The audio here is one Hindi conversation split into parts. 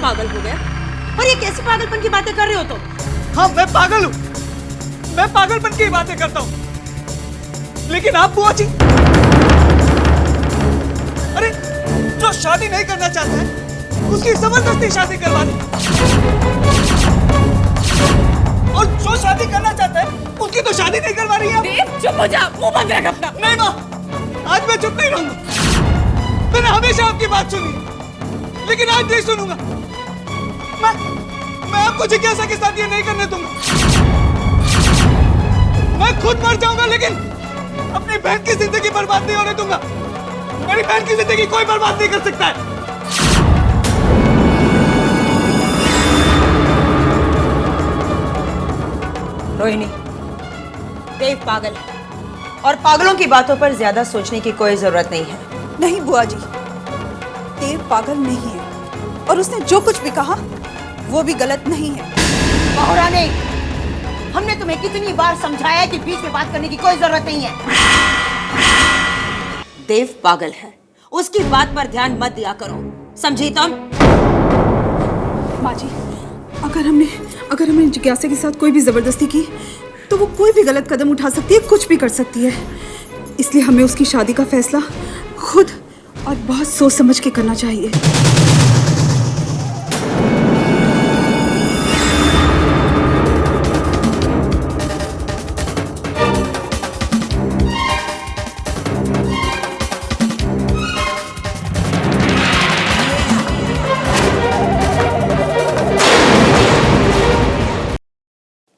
पागल हो गए? और ये कैसी पागलपन की बातें कर रहे हो तुम? हाँ, मैं पागल हूँ। मैं पागलपन की बातें करता हूँ, लेकिन आप बुआ जी, अरे जो शादी नहीं करना चाहता है उसकी जबरदस्ती शादी करवा दी, और जो शादी करना चाहता है उसकी तो शादी नहीं करवा रही है। देव, चुप हो जा, मुंह बंद रख अपना। नहीं माँ, आज मैं चुप नहीं रहूंगा। मैंने हमेशा आपकी बात सुनी, लेकिन आज नहीं सुनूंगा। मैं आपको जिज्ञासा के साथ ये नहीं करने दूंगा। मैं खुद मर जाऊंगा, लेकिन अपनी बहन की जिंदगी बर्बाद नहीं होने दूंगा। मेरी बहन की जिंदगी कोई बर्बाद नहीं कर सकता है। रोहिणी, देव पागल है और पागलों की बातों पर ज्यादा सोचने की कोई जरूरत नहीं है। नहीं बुआ जी, देव पागल नहीं है और उसने जो कुछ भी कहा वो भी गलत नहीं है। महारानी, हमने तुम्हें कितनी बार समझाया कि बीच में बात करने की कोई जरूरत नहीं है। देव पागल है, उसकी बात पर ध्यान मत दिया करो, समझी तुम? माँ जी, अगर हमने जिज्ञासा के साथ कोई भी जबरदस्ती की तो वो कोई भी गलत कदम उठा सकती है, कुछ भी कर सकती है। इसलिए हमें उसकी शादी का फैसला खुद और बहुत सोच समझ के करना चाहिए।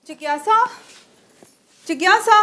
जिज्ञासा, जिज्ञासा,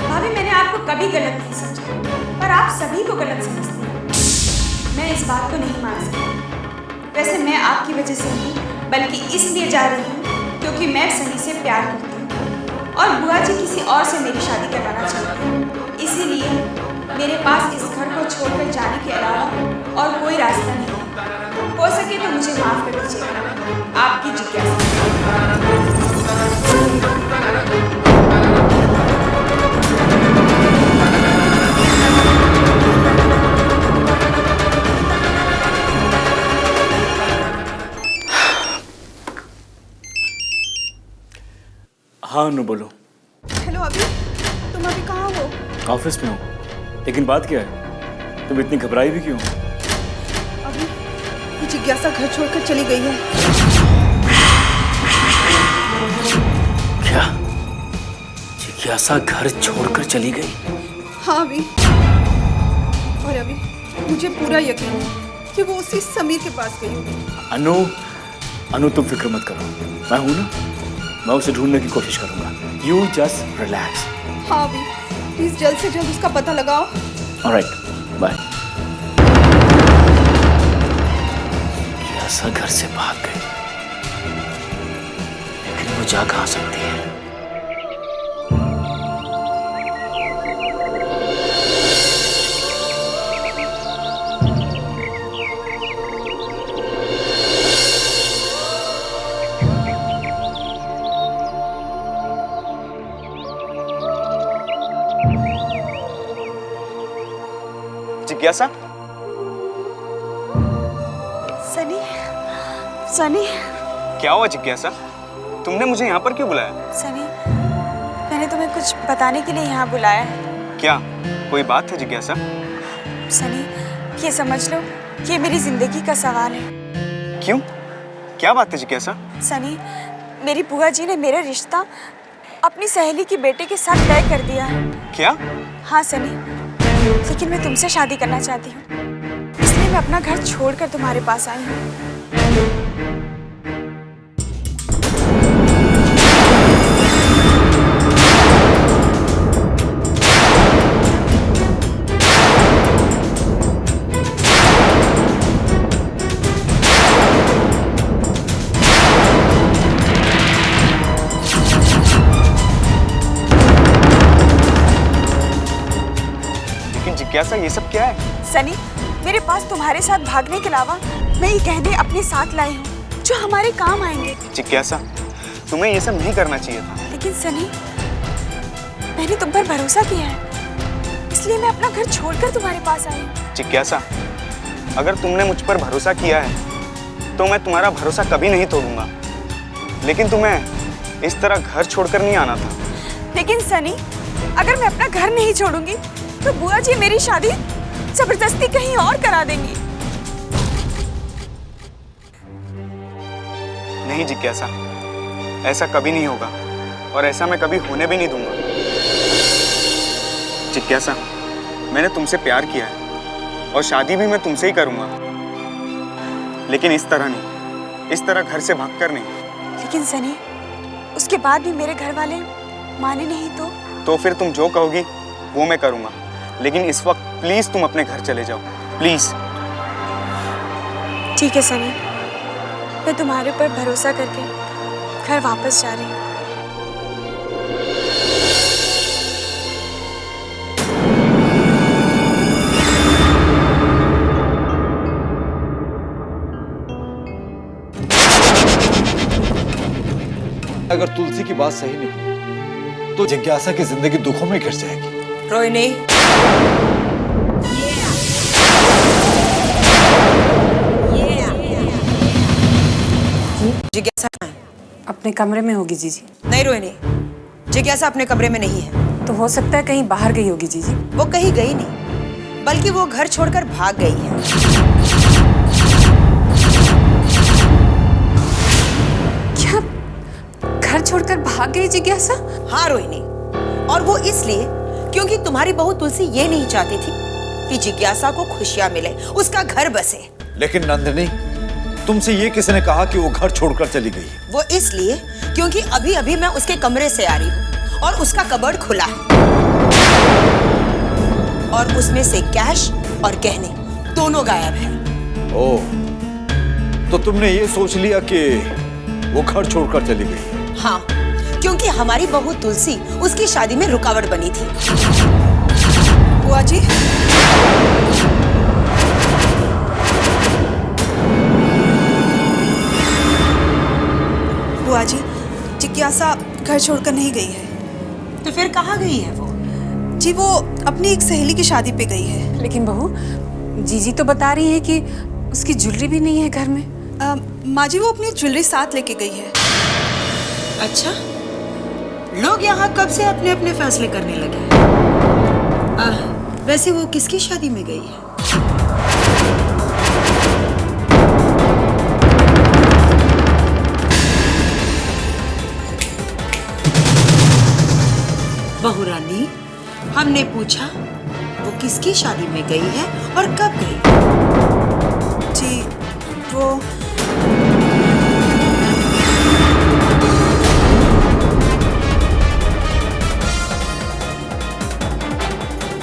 भाभी, मैंने आपको कभी गलत नहीं समझा, पर आप सभी को गलत समझते हैं। मैं इस बात को नहीं मान सकती। वैसे मैं आपकी वजह से नहीं, बल्कि इसलिए जा रही हूँ क्योंकि मैं सनी से प्यार करती हूँ और बुआ जी किसी और से मेरी शादी करवाना चाहती हैं। इसीलिए मेरे पास इस घर को छोड़कर जाने के अलावा और कोई रास्ता नहीं है। हो सके तो मुझे माफ़ कर दीजिएगा। आपकी जिज्ञासा। हाँ अनु, बोलो। हेलो अभी, तुम अभी कहाँ हो? ऑफिस में हूँ, लेकिन बात क्या है? तुम इतनी घबराई भी क्यों? अभी जिज्ञासा घर छोड़कर चली गई है। क्या? जिज्ञासा घर छोड़कर चली गई? हाँ अभी, और अभी मुझे पूरा यकीन है कि वो उसी समीर के पास गई होगी। अनु तुम फिक्र मत करो, मैं हूं ना, मैं उसे ढूंढने की कोशिश करूंगा। You just relax. हाँ अभी, प्लीज जल्द से जल्द उसका पता लगाओ। Alright, bye. जिज्ञासा घर से भाग गई, लेकिन वो जा कहाँ सकती है? जिज्ञासा? सनी, सनी। क्या हुआ जिज्ञासा? तुमने मुझे यहाँ पर क्यों बुलाया? सनी, मैंने तुम्हें कुछ बताने के लिए यहाँ बुलाया है। क्या कोई बात है जिज्ञासा? सनी, ये समझ लो, ये मेरी जिंदगी का सवाल है। क्यों? क्या बात है जिज्ञासा? सनी, मेरी बुआ जी ने मेरा रिश्ता अपनी सहेली की बेटे के साथ तय कर दिया है। क्या? हाँ सनी, लेकिन मैं तुमसे शादी करना चाहती हूँ, इसलिए मैं अपना घर छोड़कर तुम्हारे पास आई हूँ। लेकिन जिज्ञासा ये सब क्या है? सनी, मेरे पास तुम्हारे साथ भागने के अलावा मैं ये गहने अपने साथ लाई हूँ जो हमारे काम आएंगे। जिज्ञासा, तुम्हें ये सब नहीं करना चाहिए था। लेकिन सनी, मैंने तुम पर भरोसा किया है, इसलिए मैं अपना घर छोड़कर तुम्हारे पास आई हूँ। जिज्ञासा, अगर तुमने मुझ पर भरोसा किया है तो मैं तुम्हारा भरोसा कभी नहीं तोड़ूंगा, लेकिन तुम्हें इस तरह घर छोड़कर नहीं आना था। लेकिन सनी, अगर मैं अपना घर नहीं छोड़ूंगी तो बुआ जी मेरी शादी जबरदस्ती कहीं और करा देंगी। नहीं जिज्ञासा, ऐसा कभी नहीं होगा और ऐसा मैं कभी होने भी नहीं दूंगा। जिज्ञासा, मैंने तुमसे प्यार किया है और शादी भी मैं तुमसे ही करूंगा, लेकिन इस तरह नहीं, इस तरह घर से भागकर नहीं। लेकिन सनी, उसके बाद भी मेरे घर वाले माने नहीं तो फिर तुम जो कहोगी वो मैं करूंगा, लेकिन इस वक्त प्लीज तुम अपने घर चले जाओ, प्लीज। ठीक है सनी, मैं तुम्हारे ऊपर भरोसा करके घर वापस जा रही हूँ। अगर तुलसी की बात सही निकली तो जिज्ञासा की जिंदगी दुखों में घिर जाएगी। रोहिणी, जिज्ञासा कहाँ है? अपने कमरे में होगी जीजी। नहीं रोहिणी, जिज्ञासा अपने कमरे में नहीं है। तो हो सकता है कहीं बाहर गई होगी जीजी। वो कहीं गई नहीं, बल्कि वो घर छोड़कर भाग गई है। क्या घर छोड़कर भाग गई जिज्ञासा? हाँ रोहिणी, और वो इसलिए क्योंकि तुम्हारी बहू तुलसी ये नहीं चाहती थी कि जिज्ञासा को खुशियां मिले, उसका घर बसे। लेकिन नंदिनी, तुमसे ये किसने कहा कि वो घर छोड़कर चली गई? वो इसलिए क्योंकि अभी अभी मैं उसके कमरे से आ रही हूँ और उसका कबर्ड खुला है और उसमें से कैश और गहने दोनों गायब हैं। ओह, तो तुमने ये सोच लिया कि वो घर छोड़कर चली गई? हाँ, क्योंकि हमारी बहू तुलसी उसकी शादी में रुकावट बनी थी। बुआ जी, बुआ जी, जिज्ञासा घर छोड़कर नहीं गई है। तो फिर कहाँ गई है वो? जी, वो अपनी एक सहेली की शादी पे गई है। लेकिन बहू, जीजी तो बता रही है कि उसकी ज्वेलरी भी नहीं है घर में। माँ जी, वो अपनी ज्वेलरी साथ लेके गई है। अच्छा, लोग यहाँ कब से अपने अपने फैसले करने लगे? वैसे वो किसकी शादी में गई है? बहू रानी, हमने पूछा वो किसकी शादी में गई है और कब गई? जी, वो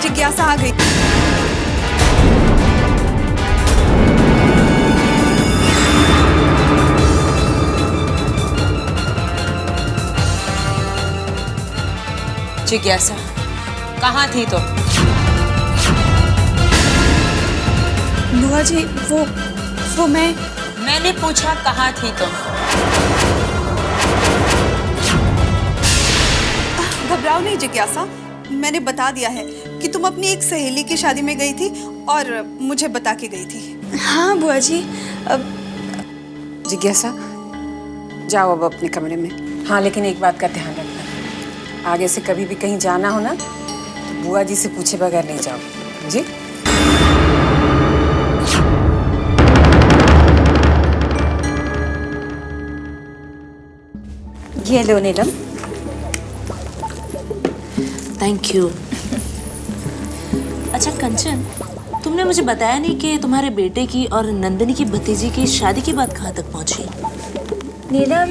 जिज्ञासा आ गई। जिज्ञासा कहाँ थी तो? बुआ जी, वो मैंने पूछा कहाँ थी तो? घबराओ नहीं जिज्ञासा, मैंने बता दिया है कि तुम अपनी एक सहेली की शादी में गई थी और मुझे बता के गई थी। हाँ बुआ जी, अब जिज्ञासा, जाओ अब अपने कमरे में। हाँ, लेकिन एक बात का ध्यान रखना, आगे से कभी भी कहीं जाना हो ना तो बुआ जी से पूछे बगैर नहीं जाओ जी। ये लो नीलम। Thank you. अच्छा कंचन, तुमने मुझे बताया नहीं कि तुम्हारे बेटे की और नंदिनी की भतीजी की शादी की बात कहाँ तक पहुँची। नीलम,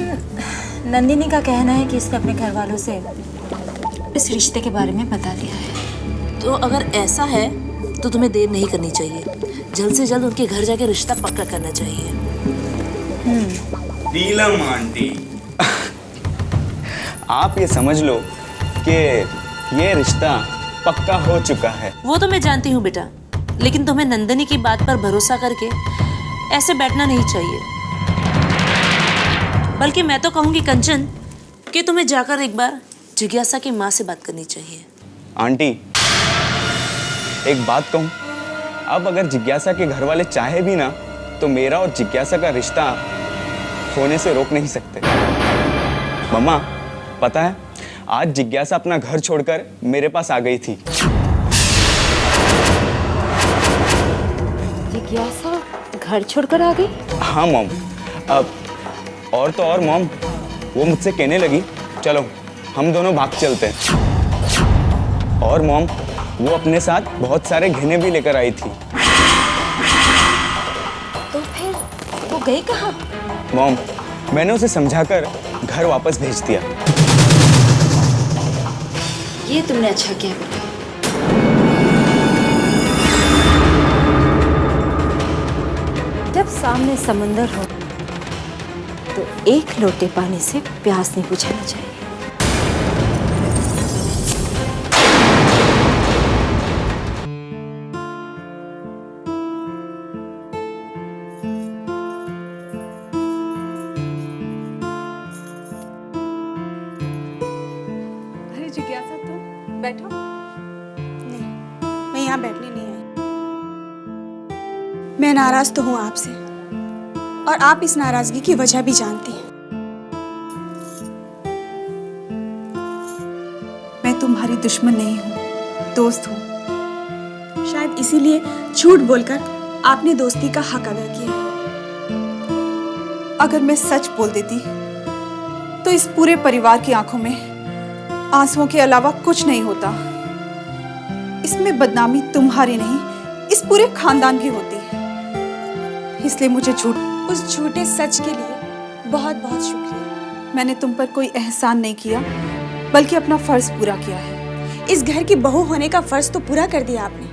नंदिनी का कहना है कि इसने अपने घर वालों से इस रिश्ते के बारे में बता दिया है। तो अगर ऐसा है तो तुम्हें देर नहीं करनी चाहिए, जल्द से जल्द उनके घर जाके रिश्ता पक्का करना चाहिए। नीलम आंटी, आप ये समझ लो कि ये रिश्ता पक्का हो चुका है। वो तो मैं जानती हूँ बेटा, लेकिन तुम्हें नंदिनी की बात पर भरोसा करके ऐसे बैठना नहीं चाहिए। बल्कि मैं तो कहूँगी कंचन कि तुम्हें जाकर एक बार जिज्ञासा की माँ से बात करनी चाहिए। आंटी, एक बात कहूँ, अब अगर जिज्ञासा के घर वाले चाहे भी ना तो मेरा और जिज्ञासा का रिश्ता होने से रोक नहीं सकते। मम्मा, पता है आज जिज्ञासा अपना घर छोड़कर मेरे पास आ गई थी। जिज्ञासा घर छोड़कर आ गई? हाँ मॉम, अब और तो और मॉम, वो मुझसे कहने लगी चलो हम दोनों भाग चलते हैं। और मॉम, वो अपने साथ बहुत सारे गहने भी लेकर आई थी। तो फिर वो गई कहाँ? मॉम, मैंने उसे समझाकर घर वापस भेज दिया। ये तुमने अच्छा किया बेटा। जब सामने समंदर हो तो एक लोटे पानी से प्यास नहीं बुझाना चाहिए। अरे जिज्ञासा, तुम बैठो। नहीं, मैं यहाँ बैठने नहीं आई। मैं नाराज तो हूँ आपसे, और आप इस नाराजगी की वजह भी जानती हैं। मैं तुम्हारी दुश्मन नहीं हूँ, दोस्त हूँ। शायद इसीलिए झूठ बोलकर आपने दोस्ती का हक अदा किया है। अगर मैं सच बोल देती तो इस पूरे परिवार की आंखों में आंसुओं के अलावा कुछ नहीं होता। इसमें बदनामी तुम्हारी नहीं, इस पूरे खानदान की होती। इसलिए मुझे उस झूठे सच के लिए बहुत बहुत शुक्रिया। मैंने तुम पर कोई एहसान नहीं किया, बल्कि अपना फर्ज पूरा किया है। इस घर की बहू होने का फर्ज तो पूरा कर दिया आपने,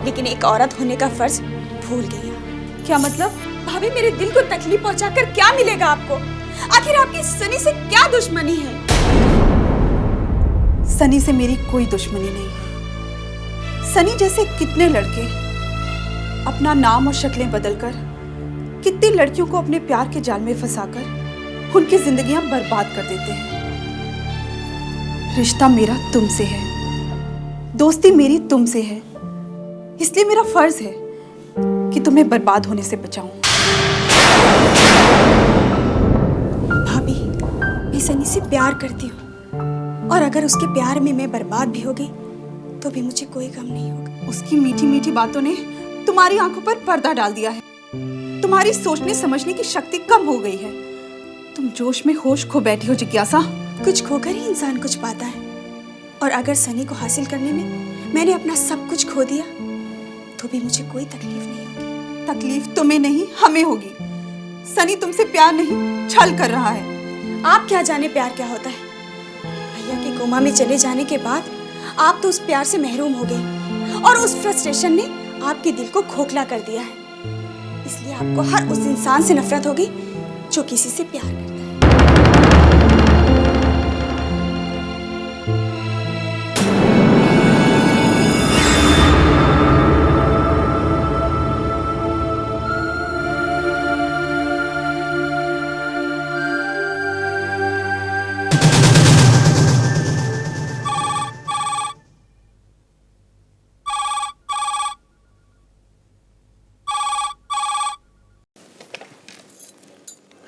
लेकिन एक औरत होने का फर्ज भूल गई। क्या मतलब? भाभी, मेरे दिल को तकलीफ पहुंचाकर क्या मिलेगा आपको? आखिर आपकी सनी से क्या दुश्मनी है? सनी से मेरी कोई दुश्मनी नहीं है। सनी जैसे कितने लड़के अपना नाम और शक्लें बदलकर कितनी लड़कियों को अपने प्यार के जाल में फंसाकर उनकी जिंदगियां बर्बाद कर देते हैं। रिश्ता मेरा तुमसे है, दोस्ती मेरी तुमसे है, इसलिए मेरा फर्ज है कि तुम्हें बर्बाद होने से बचाऊं। भाभी, मैं सनी से प्यार करती हूँ, और अगर उसके प्यार में मैं बर्बाद भी हो गई तो भी मुझे कोई गम नहीं होगा। उसकी मीठी मीठी बातों ने तुम्हारी आंखों पर पर्दा डाल दिया है। तुम्हारी सोचने समझने की शक्ति कम हो गई है। तुम जोश में होश खो बैठी हो जिज्ञासा। कुछ खोकर ही इंसान कुछ पाता है, और अगर सनी को हासिल करने में मैंने अपना सब कुछ खो दिया तो भी मुझे कोई तकलीफ नहीं होगी। तकलीफ तुम्हें नहीं, हमें होगी। सनी तुमसे प्यार नहीं, छल कर रहा है। आप क्या जाने प्यार क्या होता है? भैया के कोमा में चले जाने के बाद आप तो उस प्यार से महरूम हो गई, और उस फ्रस्ट्रेशन ने आपके दिल को खोखला कर दिया है। इसलिए आपको हर उस इंसान से नफरत होगी जो किसी से प्यार करता है।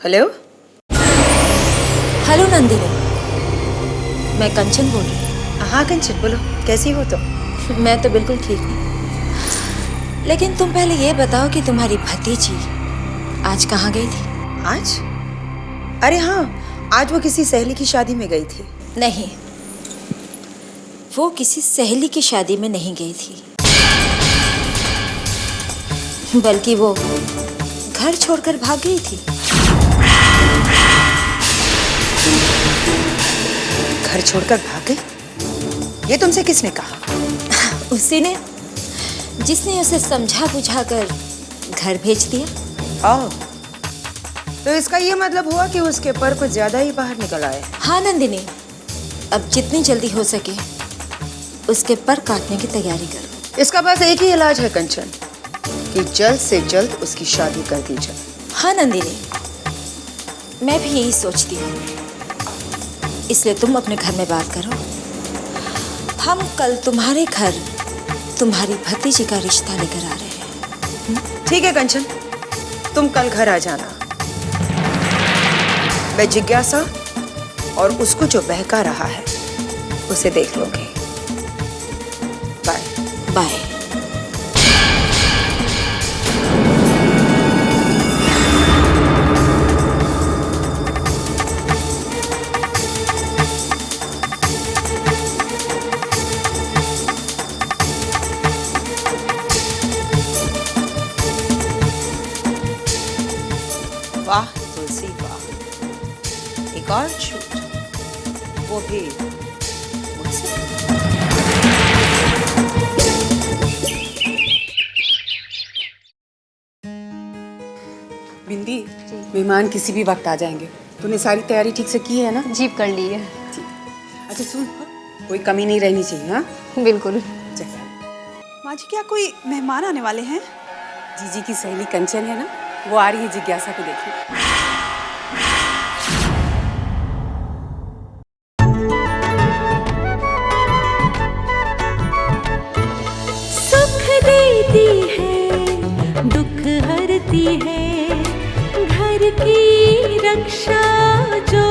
हेलो। हेलो नंदिनी, मैं कंचन बोल रही हूँ। हाँ कंचन, बोलो, कैसी हो तुम? मैं तो बिल्कुल ठीक हूँ, लेकिन तुम पहले ये बताओ कि तुम्हारी भतीजी आज कहाँ गई थी? आज? अरे हाँ, आज वो किसी सहेली की शादी में गई थी। नहीं, वो किसी सहेली की शादी में नहीं गई थी, बल्कि वो घर छोड़कर भाग गई थी। घर छोड़कर भाग गई? ये तुमसे किसने कहा? उसी ने, जिसने उसे समझा बुझाकर घर भेज दिया। ओह, तो इसका ये मतलब हुआ कि उसके पर कुछ ज्यादा ही बाहर निकल आए। हाँ नंदिनी, अब जितनी जल्दी हो सके उसके पर काटने की तैयारी करो। इसका बस एक ही इलाज है कंचन, कि जल्द से जल्द उसकी शादी कर दी जाए। हाँ नंदिनी, मैं भी यही सोचती हूँ, इसलिए तुम अपने घर में बात करो। हम कल तुम्हारे घर तुम्हारी भतीजी का रिश्ता लेकर आ रहे हैं। ठीक है कंचन, तुम कल घर आ जाना। मैं जिज्ञासा और उसको जो बहका रहा है उसे देख लूंगी। Bye bye. वाह तुलसी वाह, एक और छूट, वो भी मुझसे। बिंदी, मेहमान किसी भी वक्त आ जाएंगे। तूने सारी तैयारी ठीक से की है ना? जी कर ली है। अच्छा सुन, कोई कमी नहीं रहनी चाहिए। हाँ बिल्कुल। चल। माँ जी, क्या कोई मेहमान आने वाले हैं? जीजी की सहेली कंचन है ना, वो आ रही है जिज्ञासा को देखने। सुख देती है, दुख हरती है, घर की रक्षा जो